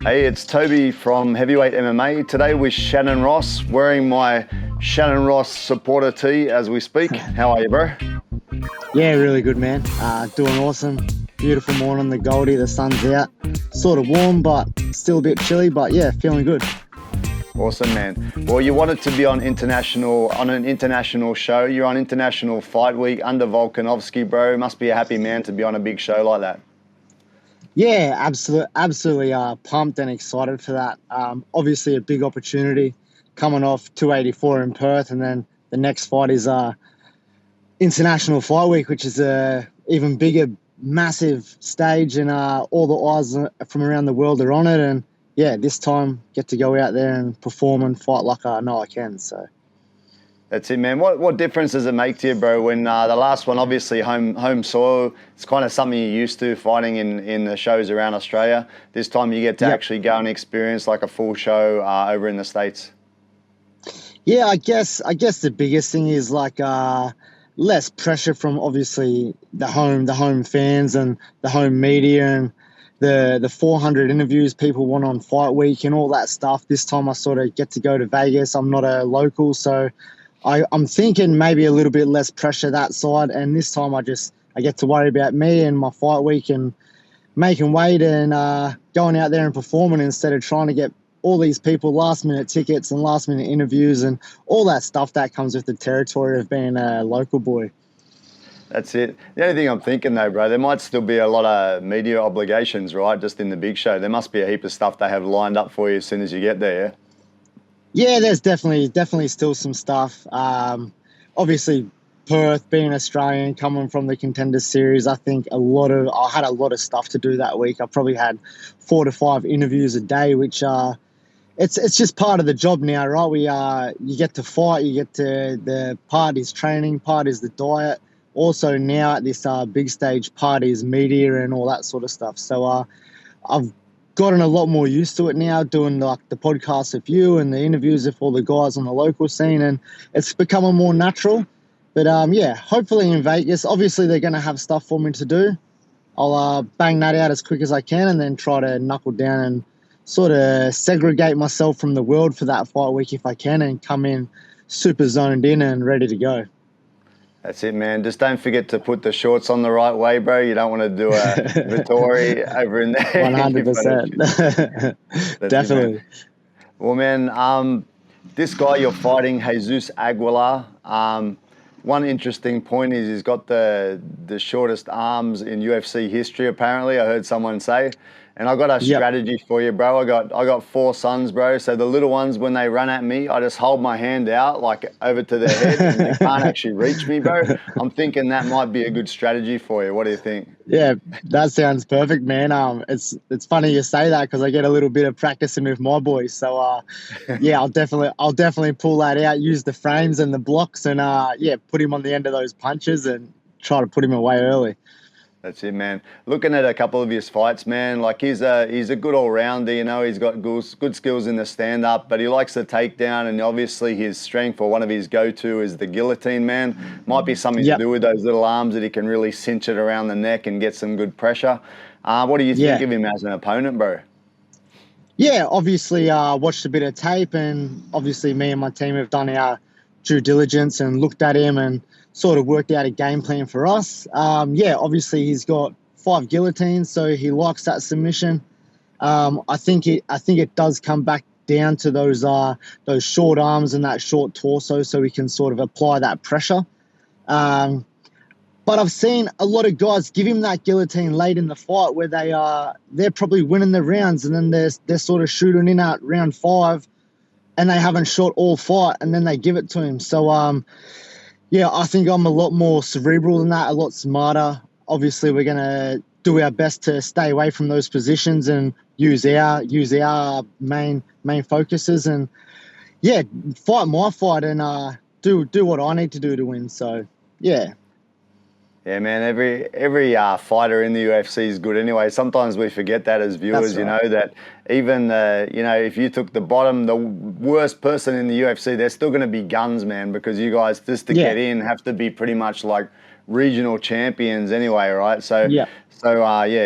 Hey, it's Toby from Heavyweight MMA. Today with Shannon Ross, wearing my Shannon Ross supporter tee as we speak. How are you, bro? Yeah, really good, man. Doing awesome. Beautiful morning, the Goldie, the sun's out. Sort of warm, but still a bit chilly, but yeah, feeling good. Awesome, man. Well, you wanted to be on an international show. You're on International Fight Week under Volkanovski, bro. Must be a happy man to be on a big show like that. Yeah, absolutely pumped and excited for that. Obviously a big opportunity coming off 284 in Perth, and then the next fight is International Fight Week, which is a even bigger, massive stage, and all the eyes from around the world are on it. And yeah, this time get to go out there and perform and fight like I know I can. So that's it, man. What difference does it make to you, bro, when the last one, obviously home soil, it's kind of something you're used to fighting in the shows around Australia. This time you get to actually go and experience like a full show over in the States. Yeah, I guess the biggest thing is like less pressure from obviously the home fans and the home media and the 400 interviews people want on Fight Week and all that stuff. This time I sort of get to go to Vegas. I'm not a local, so I'm thinking maybe a little bit less pressure that side. And this time I get to worry about me and my Fight Week and making weight and going out there and performing instead of trying to get all these people last-minute tickets and last-minute interviews and all that stuff that comes with the territory of being a local boy. That's it. The only thing I'm thinking though, bro, there might still be a lot of media obligations, right? Just in the big show. There must be a heap of stuff they have lined up for you as soon as you get there. Yeah, there's definitely still some stuff. Obviously, Perth, being Australian, coming from the Contender Series, I think I had a lot of stuff to do that week. I probably had 4 to 5 interviews a day, which it's just part of the job now, right? You get to fight, you get to the part is training, part is the diet. Also now at this big stage, part is media and all that sort of stuff. So I've gotten a lot more used to it now, doing like the podcast with you and the interviews with all the guys on the local scene, and it's becoming more natural. But yeah, hopefully in Vegas, obviously they're going to have stuff for me to do. I'll bang that out as quick as I can and then try to knuckle down and sort of segregate myself from the world for that fight week if I can and come in super zoned in and ready to go. That's it, man. Just don't forget to put the shorts on the right way, bro. You don't want to do a Vittori over in there. 100%. Definitely. Well, man, this guy you're fighting, Jesus Aguilar, one interesting point is he's got the shortest arms in UFC history, apparently, I heard someone say. And I got a strategy for you, bro. I got 4 sons, bro. So the little ones, when they run at me, I just hold my hand out like over to their head and they can't actually reach me, bro. I'm thinking that might be a good strategy for you. What do you think? Yeah, that sounds perfect, man. It's funny you say that because I get a little bit of practicing with my boys. So yeah, I'll definitely pull that out, use the frames and the blocks, and yeah, put him on the end of those punches and try to put him away early. That's it, man. Looking at a couple of his fights, man, like he's a good all-rounder, you know. He's got good skills in the stand-up, but he likes the takedown, and obviously his strength, or one of his go-to, is the guillotine, man. Might be something to do with those little arms that he can really cinch it around the neck and get some good pressure. What do you think of him as an opponent, bro? Yeah, obviously watched a bit of tape, and obviously me and my team have done our due diligence and looked at him and sort of worked out a game plan for us. Yeah, obviously he's got 5 guillotines, so he likes that submission. I think it does come back down to those short arms and that short torso, so he can sort of apply that pressure. But I've seen a lot of guys give him that guillotine late in the fight where they're probably winning the rounds, and then they're sort of shooting in at round 5, and they haven't shot all fight, and then they give it to him. So yeah, I think I'm a lot more cerebral than that, a lot smarter. Obviously, we're going to do our best to stay away from those positions and use our main focuses, and yeah, fight my fight and do what I need to do to win. So yeah. Yeah, man, every fighter in the UFC is good anyway. Sometimes we forget that as viewers, you know, that even, you know, if you took the worst person in the UFC, they're still going to be guns, man, because you guys, just to get in, have to be pretty much like regional champions anyway, right? So, yeah,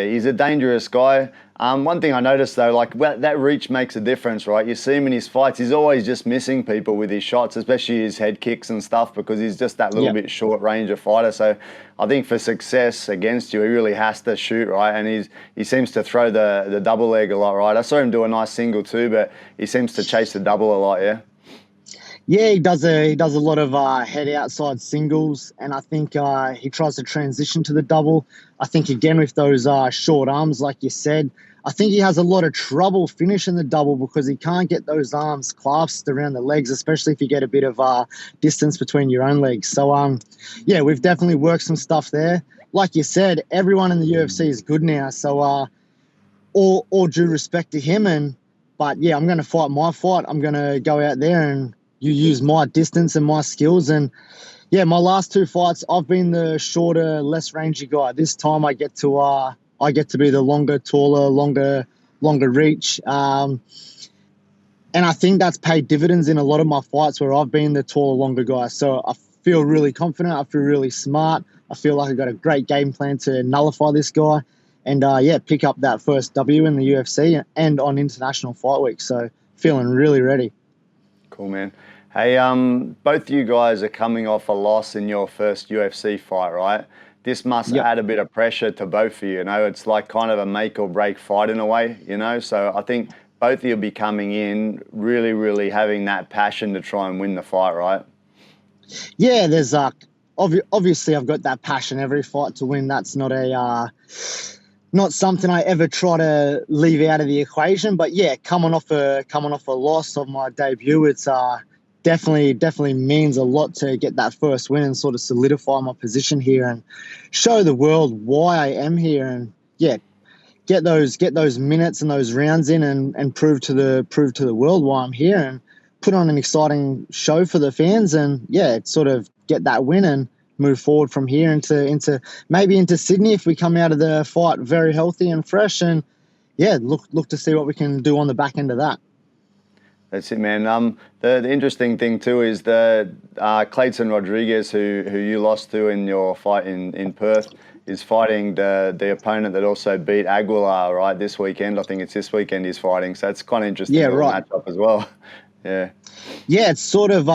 he's a dangerous guy. One thing I noticed though, like that reach makes a difference, right? You see him in his fights, he's always just missing people with his shots, especially his head kicks and stuff, because he's just that little bit short range of fighter. So I think for success against you, he really has to shoot, right? And he seems to throw the double leg a lot, right? I saw him do a nice single too, but he seems to chase the double a lot, yeah? Yeah, he does a lot of head outside singles, and I think he tries to transition to the double. I think again with those short arms, like you said, I think he has a lot of trouble finishing the double because he can't get those arms clasped around the legs, especially if you get a bit of distance between your own legs. So yeah, we've definitely worked some stuff there. Like you said, everyone in the UFC is good now, so all due respect to him. But yeah, I'm going to fight my fight. I'm going to go out there and you use my distance and my skills. And yeah, my last two fights, I've been the shorter, less rangy guy. This time I get to be the longer, taller, longer reach. And I think that's paid dividends in a lot of my fights where I've been the taller, longer guy. So I feel really confident. I feel really smart. I feel like I've got a great game plan to nullify this guy and yeah, pick up that first W in the UFC and on International Fight Week. So feeling really ready. Cool, man. Hey, both you guys are coming off a loss in your first UFC fight, right? This must add a bit of pressure to both of you, you know? It's like kind of a make or break fight in a way, you know? So I think both of you will be coming in really, really having that passion to try and win the fight, right? Yeah, there's obviously I've got that passion every fight to win. That's not something I ever try to leave out of the equation. But yeah, coming off a loss of my debut, it's definitely means a lot to get that first win and sort of solidify my position here and show the world why I am here. And yeah, get those minutes and those rounds in and prove to the world why I'm here and put on an exciting show for the fans. And yeah, sort of get that win and move forward from here into maybe into Sydney if we come out of the fight very healthy and fresh. And yeah, look to see what we can do on the back end of that. That's it, man. The interesting thing too is the Clayton Rodriguez, who you lost to in your fight in Perth, is fighting the opponent that also beat Aguilar, right, this weekend. I think it's this weekend he's fighting. So it's kind of interesting matchup as well. Yeah. Yeah, it's sort of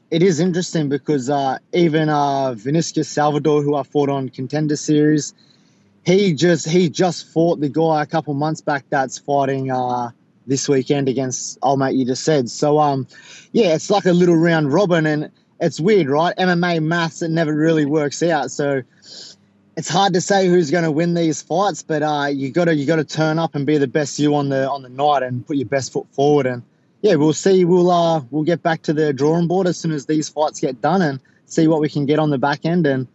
it is interesting because even Vinicius Salvador, who I fought on Contender Series, he just fought the guy a couple months back that's fighting this weekend against old mate you just said. So yeah, it's like a little round robin, and it's weird, right? MMA maths, it never really works out. So it's hard to say who's going to win these fights, but you got to turn up and be the best you on the night and put your best foot forward. And yeah, we'll see. We'll get back to the drawing board as soon as these fights get done and see what we can get on the back end. And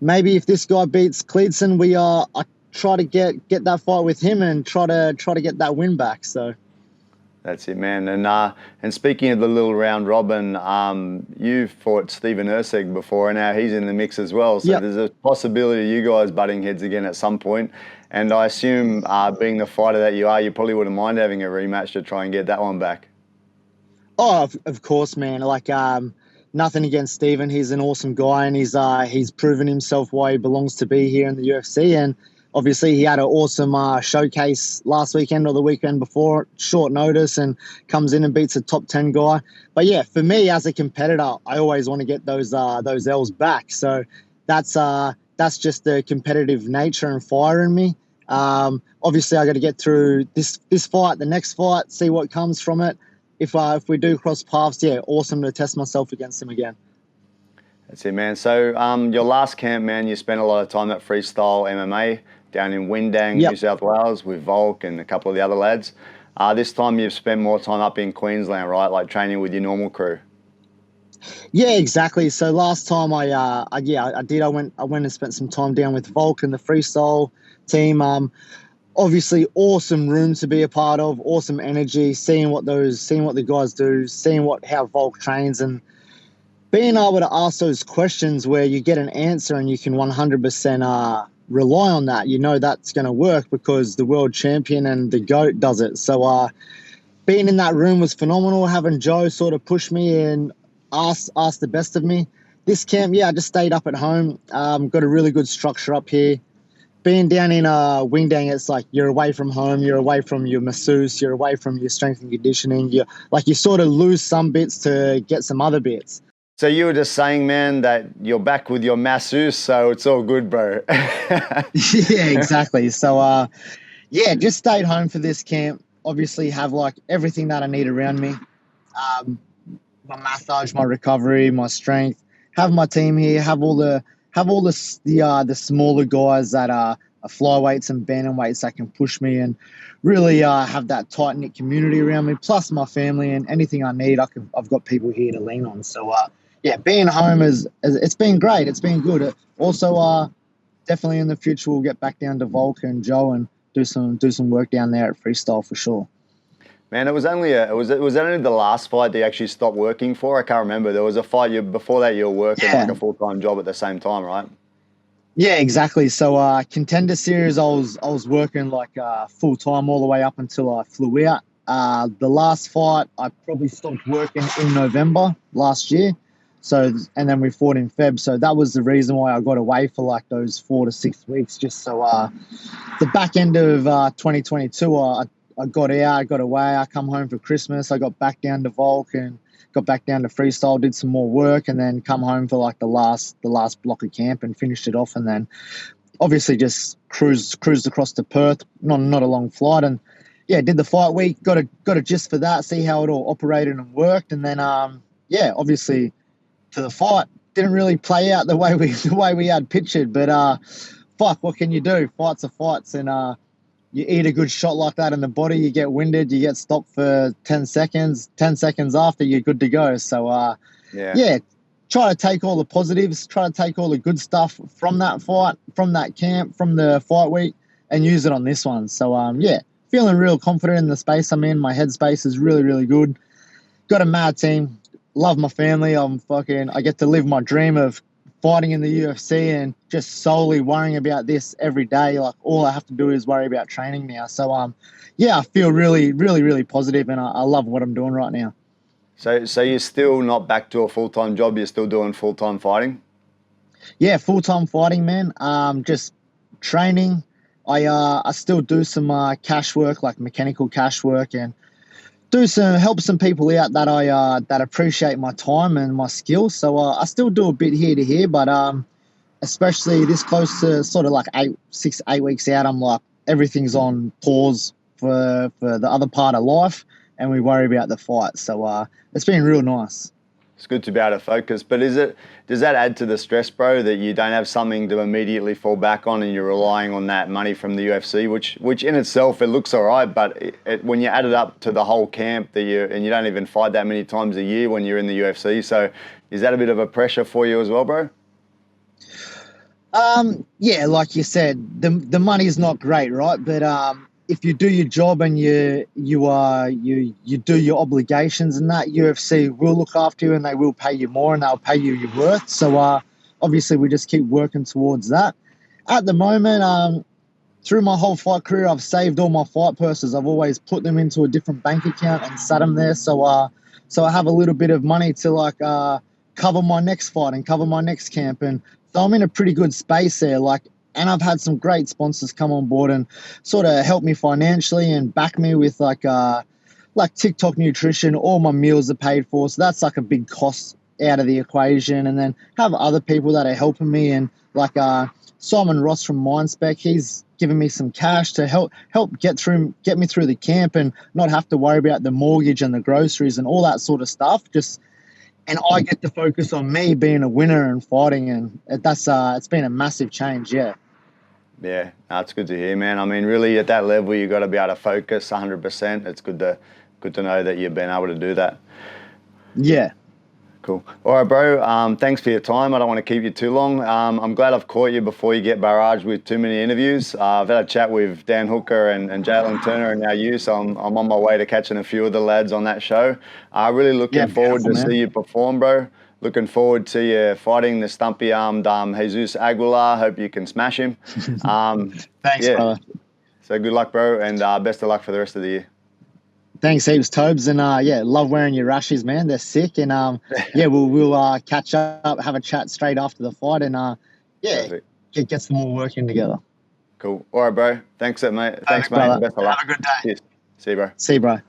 maybe if this guy beats Cleedson, I try to get that fight with him and try to get that win back. So that's it, man. And speaking of the little round robin, you fought Stephen Erceg before, and now he's in the mix as well. So there's a possibility of you guys butting heads again at some point. And I assume, being the fighter that you are, you probably wouldn't mind having a rematch to try and get that one back. Oh, of course, man. Like, nothing against Stephen. He's an awesome guy, and he's proven himself why he belongs to be here in the UFC. And obviously, he had an awesome showcase last weekend or the weekend before, short notice, and comes in and beats a top 10 guy. But yeah, for me as a competitor, I always want to get those L's back. So that's just the competitive nature and fire in me. Obviously, I got to get through this fight, the next fight, see what comes from it. If we do cross paths, yeah, awesome to test myself against him again. That's it, man. So your last camp, man, you spent a lot of time at Freestyle MMA down in Windang, New South Wales, with Volk and a couple of the other lads. This time you've spent more time up in Queensland, right? Like training with your normal crew. Yeah, exactly. So last time I did. I went and spent some time down with Volk and the Freestyle team. Obviously, awesome room to be a part of. Awesome energy. Seeing what the guys do. Seeing how Volk trains, and being able to ask those questions where you get an answer and you can 100% rely on that. You know that's going to work because the world champion and the GOAT does it. So being in that room was phenomenal. Having Joe sort of push me and ask the best of me. This camp, I just stayed up at home. Got a really good structure up here. being down in Wingdang, it's like you're away from home, you're away from your masseuse, you're away from your strength and conditioning. You sort of lose some bits to get some other bits. So you were just saying, man, that you're back with your masseuse, so it's all good, bro. Yeah, exactly. So, just stayed home for this camp. Obviously, have like everything that I need around me. My massage, my recovery, my strength. Have my team here. Have all the smaller guys that are flyweights and bantamweights that can push me and really have that tight knit community around me. Plus my family and anything I need, I've got people here to lean on. So being home it's been great. It's been good. Also, definitely in the future we'll get back down to Volk and Joe and do some work down there at Freestyle for sure. Man, it was only was that only the last fight that you actually stopped working for? I can't remember. There was a fight before that you were working like a full-time job at the same time, right? Yeah, exactly. So Contender Series, I was working like full time all the way up until I flew out. The last fight, I probably stopped working in November last year. So, and then we fought in Feb. So that was the reason why I got away for like those 4 to 6 weeks. Just so the back end of 2022, I got out, I got away. I come home for Christmas. I got back down to Volk and got back down to Freestyle, did some more work, and then come home for like the last block of camp and finished it off. And then obviously just cruised across to Perth. Not a long flight, and did the fight week. Got a gist for that. See how it all operated and worked, and then obviously to the fight didn't really play out the way we had pictured. But fuck, what can you do? Fights are fights, and you eat a good shot like that in the body, you get winded, you get stopped for 10 seconds. 10 seconds after, you're good to go. So, try to take all the positives, try to take all the good stuff from that fight, from that camp, from the fight week, and use it on this one. So, feeling real confident in the space I'm in. My headspace is really, really good. Got a mad team. Love my family. I get to live my dream of fighting in the UFC and just solely worrying about this every day. Like all I have to do is worry about training now. So I feel really, really, really positive, and I love what I'm doing right now. So you're still not back to a full-time job? You're still doing full-time fighting? Yeah, full-time fighting, man. Just training. I still do some cash work, like mechanical cash work, and help some people out that appreciate my time and my skills. So I still do a bit here to here, but especially this close to sort of like 8 weeks out, I'm like everything's on pause for the other part of life, and we worry about the fight. So it's been real nice. It's good to be able to focus, but does that add to the stress, bro, that you don't have something to immediately fall back on and you're relying on that money from the UFC, which in itself, it looks all right, but when you add it up to the whole camp and you don't even fight that many times a year when you're in the UFC, so is that a bit of a pressure for you as well, bro? Like you said, the money's not great, right? But if you do your job and you do your obligations, and that UFC will look after you and they will pay you more and they'll pay you your worth. So obviously we just keep working towards that. At the moment, through my whole fight career, I've saved all my fight purses. I've always put them into a different bank account and sat them there. So I have a little bit of money to cover my next fight and cover my next camp. And so I'm in a pretty good space there. And I've had some great sponsors come on board and sort of help me financially and back me with like TikTok nutrition. All my meals are paid for, so that's like a big cost out of the equation. And then have other people that are helping me, and like Simon Ross from MindSpec, he's given me some cash to help get me through the camp and not have to worry about the mortgage and the groceries and all that sort of stuff. And I get to focus on me being a winner and fighting, and that's it's been a massive change. Yeah, that's good to hear, man. I mean, really, at that level, you've got to be able to focus 100%. It's good to know that you've been able to do that. Yeah. Cool. All right, bro. Thanks for your time. I don't want to keep you too long. I'm glad I've caught you before you get barraged with too many interviews. I've had a chat with Dan Hooker and Jalen Turner and now you, so I'm on my way to catching a few of the lads on that show. Really looking forward to see you perform, bro. Looking forward to you fighting the stumpy-armed Jesus Aguilar. Hope you can smash him. Thanks, brother. So good luck, bro, and best of luck for the rest of the year. Thanks heaps, Tobes, and love wearing your rashies, man. They're sick, and we'll catch up, have a chat straight after the fight, and get some more work in together. Cool. All right, bro. Thanks, mate. Thanks, mate. brother. Best of luck. Have a good day. Cheers. See you, bro. See you, bro.